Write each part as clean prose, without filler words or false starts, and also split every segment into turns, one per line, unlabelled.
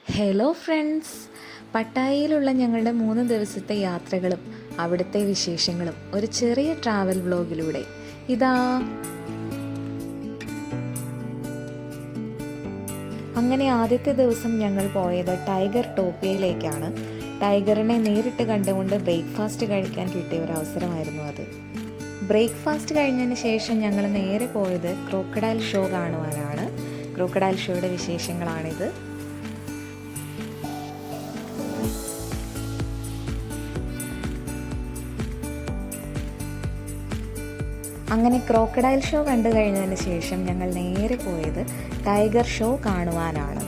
Hello friends, പട്ടായയിലുള്ള ഞങ്ങളുടെ 3 ദിവസത്തെ യാത്രകളും അവിടുത്തെ വിശേഷങ്ങളും ഒരു ചെറിയ ട്രാവൽ വ്ലോഗിലൂടെ ഇതാ. അങ്ങനെ ആദ്യത്തെ ദിവസം ഞങ്ങൾ പോയത് ടൈഗർ ടോപ്പിയയിലേക്കാണ്. ടൈഗറിനെ നേരിട്ട് കണ്ടുകൊണ്ട് ബ്രേക്ക്ഫാസ്റ്റ് കഴിക്കാൻ കിട്ടിയ ഒരു അവസരമായിരുന്നു അത്. ബ്രേക്ക്ഫാസ്റ്റ് കഴിഞ്ഞതിന് ശേഷം ഞങ്ങൾ നേരെ പോയത് ക്രോക്കഡൈൽ ഷോ കാണുവാനാണ്. ക്രോക്കഡൈൽ ഷോയുടെ വിശേഷങ്ങളാണിത്. അങ്ങനെ ക്രോക്കഡൈൽ ഷോ കണ്ടു കഴിഞ്ഞതിന് ശേഷം ഞങ്ങൾ നേരെ പോയത് ടൈഗർ ഷോ കാണുവാനാണ്.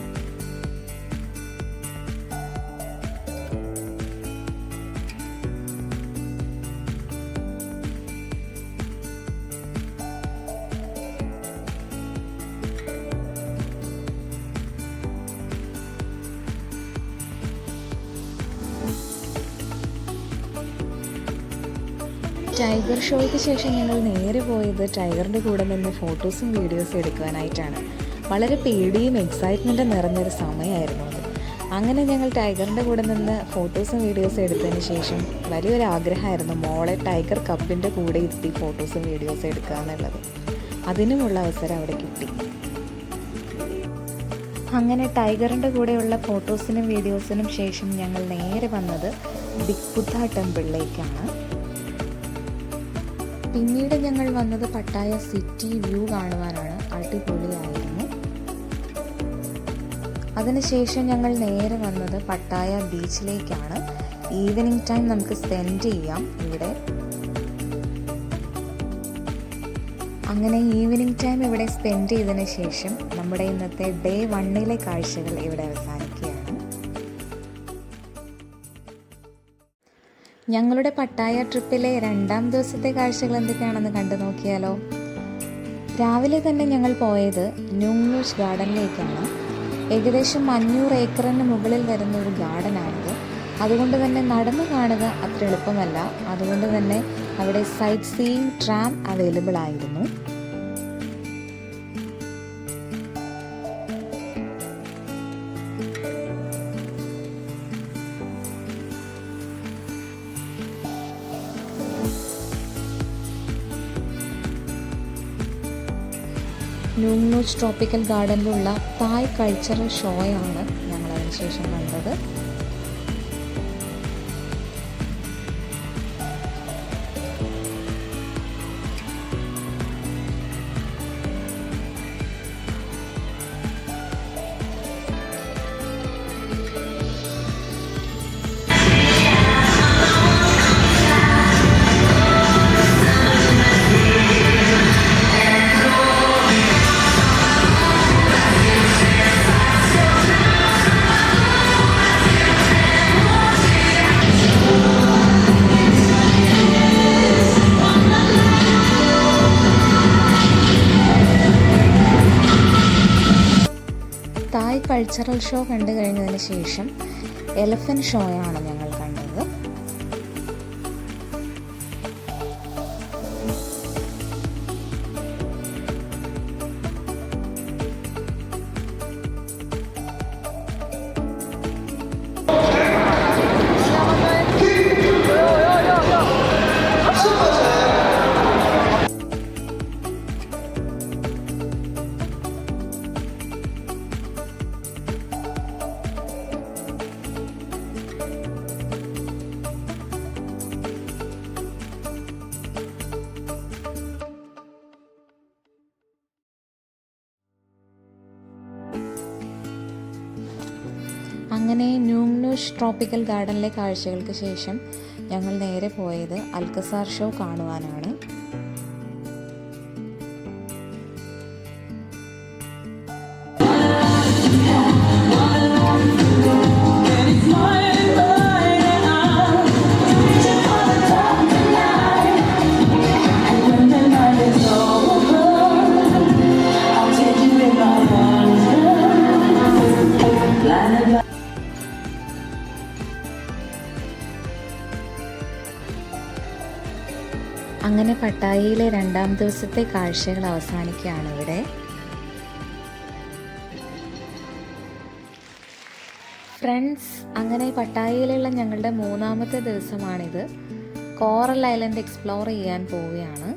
ടൈഗർ ഷോയ്ക്ക് ശേഷം ഞങ്ങൾ നേരെ പോയത് ടൈഗറിൻ്റെ കൂടെ നിന്ന് ഫോട്ടോസും വീഡിയോസും എടുക്കുവാനായിട്ടാണ്. വളരെ പേടിയും എക്സൈറ്റ്മെൻറ്റും നിറഞ്ഞൊരു സമയമായിരുന്നു അത്. അങ്ങനെ ഞങ്ങൾ ടൈഗറിൻ്റെ കൂടെ നിന്ന് ഫോട്ടോസും വീഡിയോസും എടുത്തതിന് ശേഷം വലിയൊരു ആഗ്രഹമായിരുന്നു മോളെ ടൈഗർ കപ്പിൻ്റെ കൂടെ ഇരുത്തി ഫോട്ടോസും വീഡിയോസും എടുക്കുക എന്നുള്ളത്. അതിനുമുള്ള അവസരം അവിടെ കിട്ടി. അങ്ങനെ ടൈഗറിൻ്റെ കൂടെയുള്ള ഫോട്ടോസിനും വീഡിയോസിനും ശേഷം ഞങ്ങൾ നേരെ വന്നത് ബിഗ് ബുദ്ധ ടെമ്പിളിലേക്കാണ്. പിന്നീട് ഞങ്ങൾ വന്നത് പട്ടായ സിറ്റി വ്യൂ കാണുവാനാണ്. അടിപൊളിയായിരുന്നു. അതിനുശേഷം ഞങ്ങൾ നേരെ വന്നത് പട്ടായ ബീച്ചിലേക്കാണ്. ഈവനിങ് ടൈം നമുക്ക് സ്പെൻഡ് ചെയ്യാം ഇവിടെ. അങ്ങനെ ഈവനിങ് ടൈം ഇവിടെ സ്പെൻഡ് ചെയ്തതിന് ശേഷം നമ്മുടെ ഇന്നത്തെ ഡേ 1 കാഴ്ചകൾ ഇവിടെ അവസാനിക്കുകയാണ്. ഞങ്ങളുടെ പട്ടായ ട്രിപ്പിലെ 2ാം ദിവസത്തെ കാഴ്ചകൾ എന്തൊക്കെയാണെന്ന് കണ്ടു നോക്കിയാലോ. രാവിലെ തന്നെ ഞങ്ങൾ പോയത് ന്യൂങ്നൂച്ച് ഗാർഡനിലേക്കാണ്. ഏകദേശം 500 ഏക്കറിന് മുകളിൽ വരുന്ന ഒരു ഗാർഡനാണിത്. അതുകൊണ്ട് തന്നെ നടന്നു കാണുക അത്ര എളുപ്പമല്ല. അതുകൊണ്ട് തന്നെ അവിടെ സൈറ്റ് സീയിങ് ട്രാം അവൈലബിൾ ആയിരുന്നു. ന്യൂങ്നൂച്ച് ട്രോപ്പിക്കൽ ഗാർഡനിലുള്ള തായ് കൾച്ചറൽ ഷോയാണ് ഞങ്ങൾ അതിനുശേഷം കണ്ടത്. തായ് കൾച്ചറൽ ഷോ കണ്ടു കഴിഞ്ഞതിന് ശേഷം എലഫന്റ് ഷോയാണ് ഞങ്ങൾ കണ്ടത്. അങ്ങനെ ന്യൂങ്നൂച്ച് ട്രോപ്പിക്കൽ ഗാർഡനിലെ കാഴ്ചകൾക്ക് ശേഷം ഞങ്ങൾ നേരെ പോയത് അൽക്കസാർ ഷോ കാണുവാനാണ്. അങ്ങനെ പട്ടായയിലെ 2ാം ദിവസത്തെ കാഴ്ചകൾ അവസാനിക്കുകയാണ് ഇവിടെ. ഫ്രണ്ട്സ്, അങ്ങനെ പട്ടായയിലുള്ള ഞങ്ങളുടെ മൂന്നാമത്തെ ദിവസമാണിത്. കോറൽ ഐലൻഡ് എക്സ്പ്ലോർ ചെയ്യാൻ പോവുകയാണ്.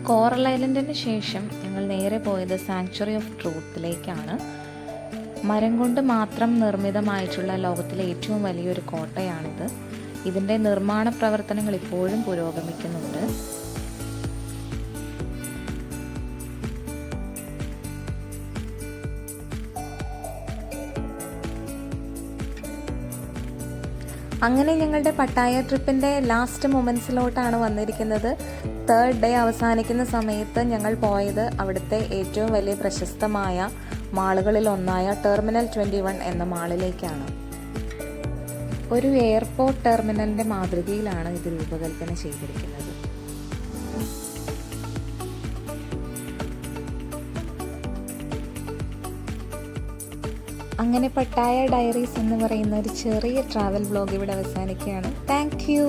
കോറൽ ഐലൻഡിന് ശേഷം ഞങ്ങൾ നേരെ പോയത് സാങ്ച്വറി ഓഫ് ട്രൂത്തിലേക്കാണ്. മരം കൊണ്ട് മാത്രം നിർമ്മിതമായിട്ടുള്ള ലോകത്തിലെ ഏറ്റവും വലിയൊരു കോട്ടയാണിത്. ഇതിൻ്റെ നിർമ്മാണ പ്രവർത്തനങ്ങൾ ഇപ്പോഴും പുരോഗമിക്കുന്നുണ്ട്. അങ്ങനെ ഞങ്ങളുടെ പട്ടായ ട്രിപ്പിൻ്റെ ലാസ്റ്റ് മൊമെൻറ്റ്സിലോട്ടാണ് വന്നിരിക്കുന്നത്. 3rd ഡേ അവസാനിക്കുന്ന സമയത്ത് ഞങ്ങൾ പോയത് അവിടുത്തെ ഏറ്റവും വലിയ പ്രശസ്തമായ മാളുകളിൽ ഒന്നായ ടെർമിനൽ 21 എന്ന മാളിലേക്കാണ്. ഒരു എയർപോർട്ട് ടെർമിനലിൻ്റെ മാതൃകയിലാണ് ഇത് രൂപകൽപ്പന ചെയ്തിരിക്കുന്നത്. അങ്ങനെ പട്ടായ ഡയറീസ് എന്ന് പറയുന്ന ഒരു ചെറിയ ട്രാവൽ വ്ലോഗ് ഇവിടെ അവസാനിക്കുകയാണ്. Thank you.